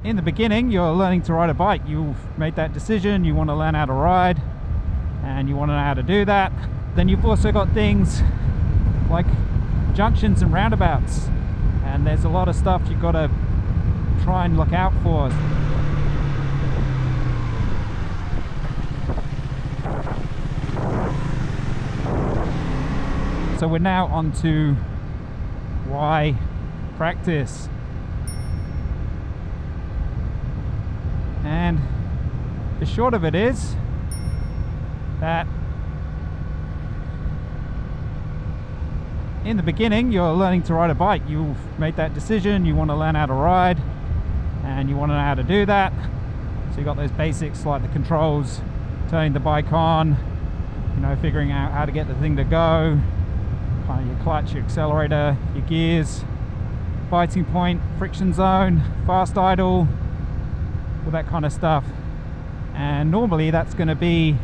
In the beginning, you're learning to ride a bike. You've made that decision, you want to learn how to ride, and you want to know how to do that. Then you've also got things like junctions and roundabouts, and there's a lot of stuff you've got to try and look out for. So we're now on to why practice. And the short of it is that in the beginning, you're learning to ride a bike. You've made that decision, you want to learn how to ride, and you want to know how to do that. So you've got those basics like the controls, turning the bike on, you know, figuring out how to get the thing to go, kind of your clutch, your accelerator, your gears, biting point, friction zone, fast idle, all that kind of stuff. And normally that's going to be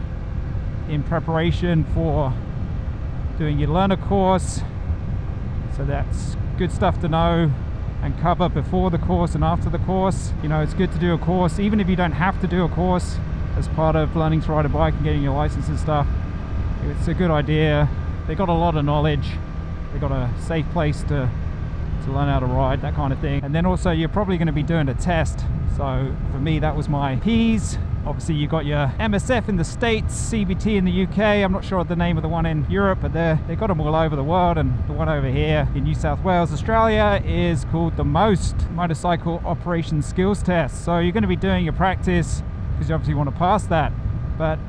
in preparation for doing your learner course, so that's good stuff to know and cover before the course and after the course. You know, it's good to do a course, even if you don't have to do a course as part of learning to ride a bike and getting your license and stuff. It's a good idea. They got a lot of knowledge, they got a safe place to learn how to ride, that kind of thing. And then also you're probably going to be doing a test. So for me, that was my P's. Obviously you got your MSF in the States, CBT in the UK. I'm not sure the name of the one in Europe, but they've got them all over the world. And the one over here in New South Wales, Australia, is called the MOST, Motorcycle Operation Skills Test. So you're going to be doing your practice because you obviously want to pass that. But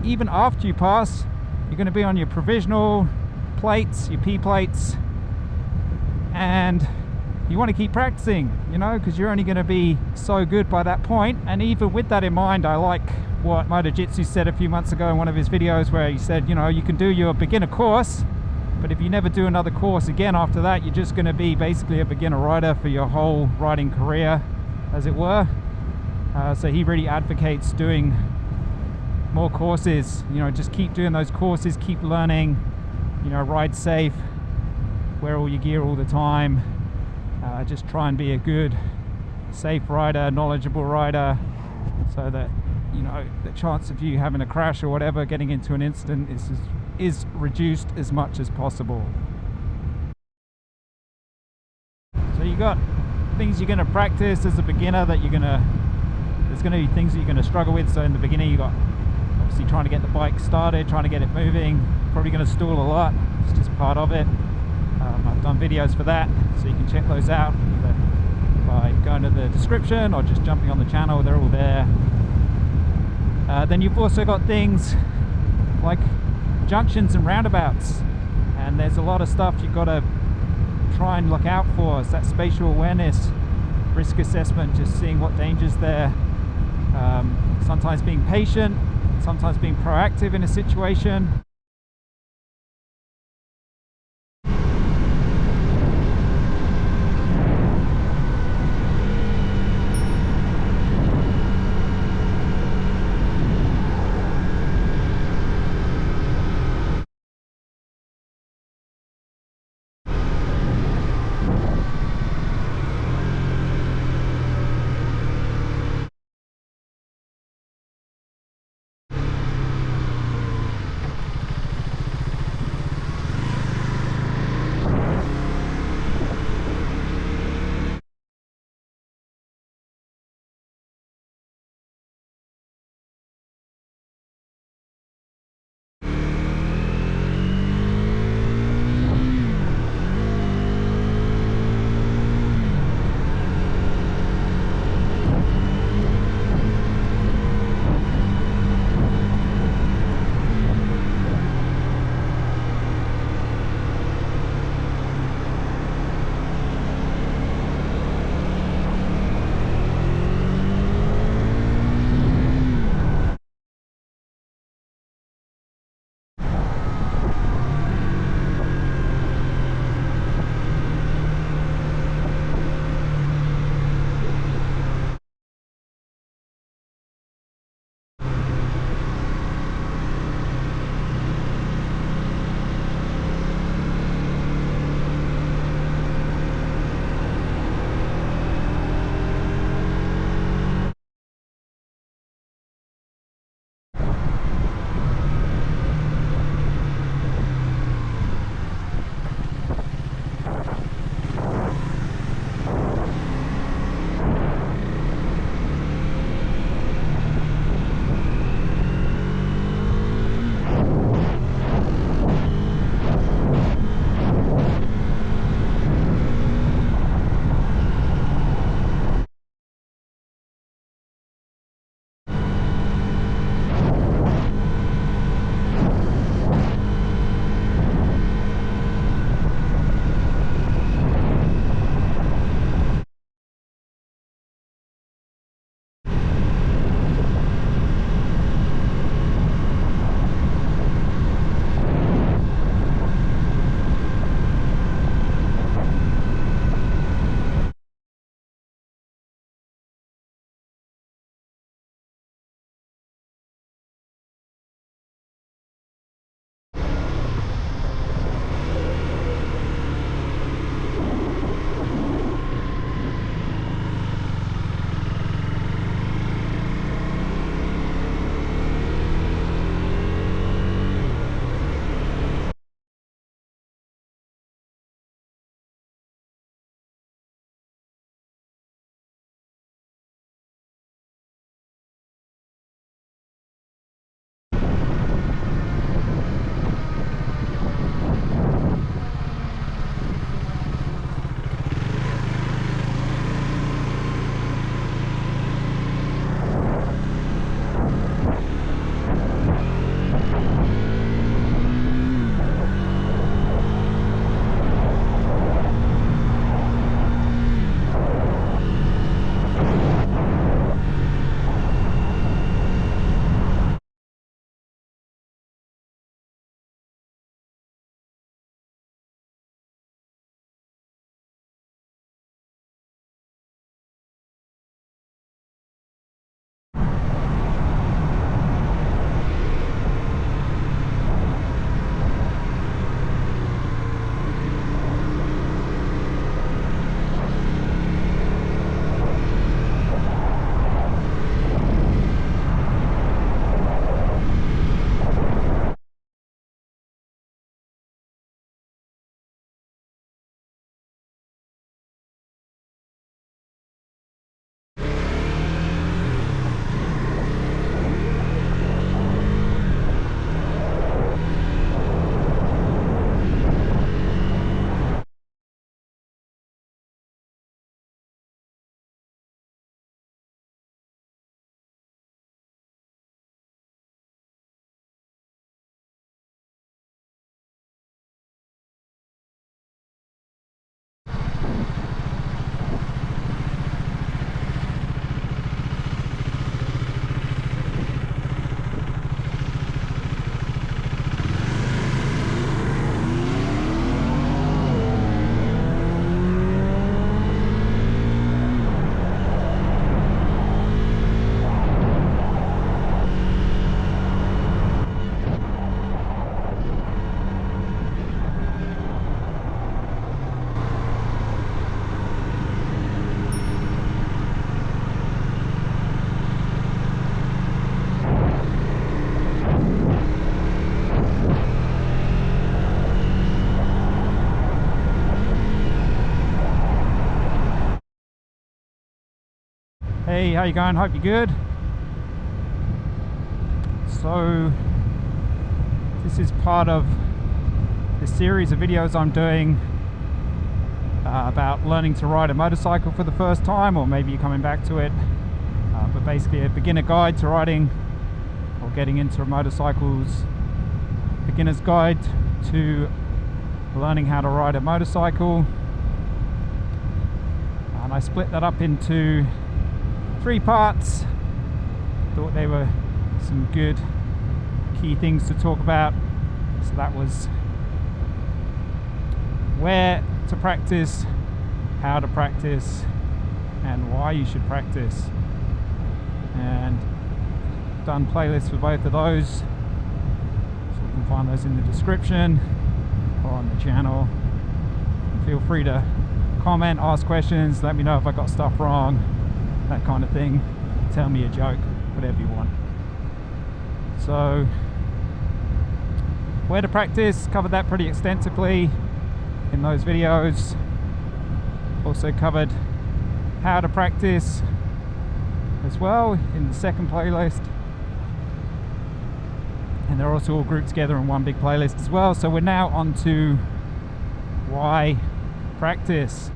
even after you pass, you're going to be on your provisional plates, your P plates, and you want to keep practicing, you know, because you're only going to be so good by that point. And even with that in mind, I like what MotoJitsu said a few months ago in one of his videos, where he said, you know, you can do your beginner course, but if you never do another course again after that, you're just going to be basically a beginner rider for your whole riding career, as it were. So he really advocates doing more courses, you know, just keep doing those courses, keep learning, you know, ride safe, wear all your gear all the time. Just try and be a good, safe rider, knowledgeable rider, so that, you know, the chance of you having a crash or whatever, getting into an incident is reduced as much as possible. So you got things you're going to practice as a beginner that there's going to be things that you're going to struggle with. So in the beginning, you got obviously trying to get the bike started, trying to get it moving, probably going to stall a lot. It's just part of it. I've done videos for that, so you can check those out either by going to the description or just jumping on the channel. They're all there. Then you've also got things like junctions and roundabouts, and there's a lot of stuff you've got to try and look out for. It's that spatial awareness, risk assessment, just seeing what dangers there, sometimes being patient, sometimes being proactive in a situation. Hey, how you going? Hope you're good. So this is part of the series of videos I'm doing about learning to ride a motorcycle for the first time, or maybe you're coming back to it, but basically a beginner guide to riding or getting into motorcycles, beginner's guide to learning how to ride a motorcycle. And I split that up into 3 parts. Thought they were some good key things to talk about. So that was where to practice, how to practice, and why you should practice. And done playlists for both of those, so you can find those in the description or on the channel. And feel free to comment, ask questions, let me know if I got stuff wrong, that kind of thing. Tell me a joke, whatever you want. So where to practice, covered that pretty extensively in those videos. Also covered how to practice as well in the second playlist, and they're also all grouped together in one big playlist as well. So we're now on to why practice.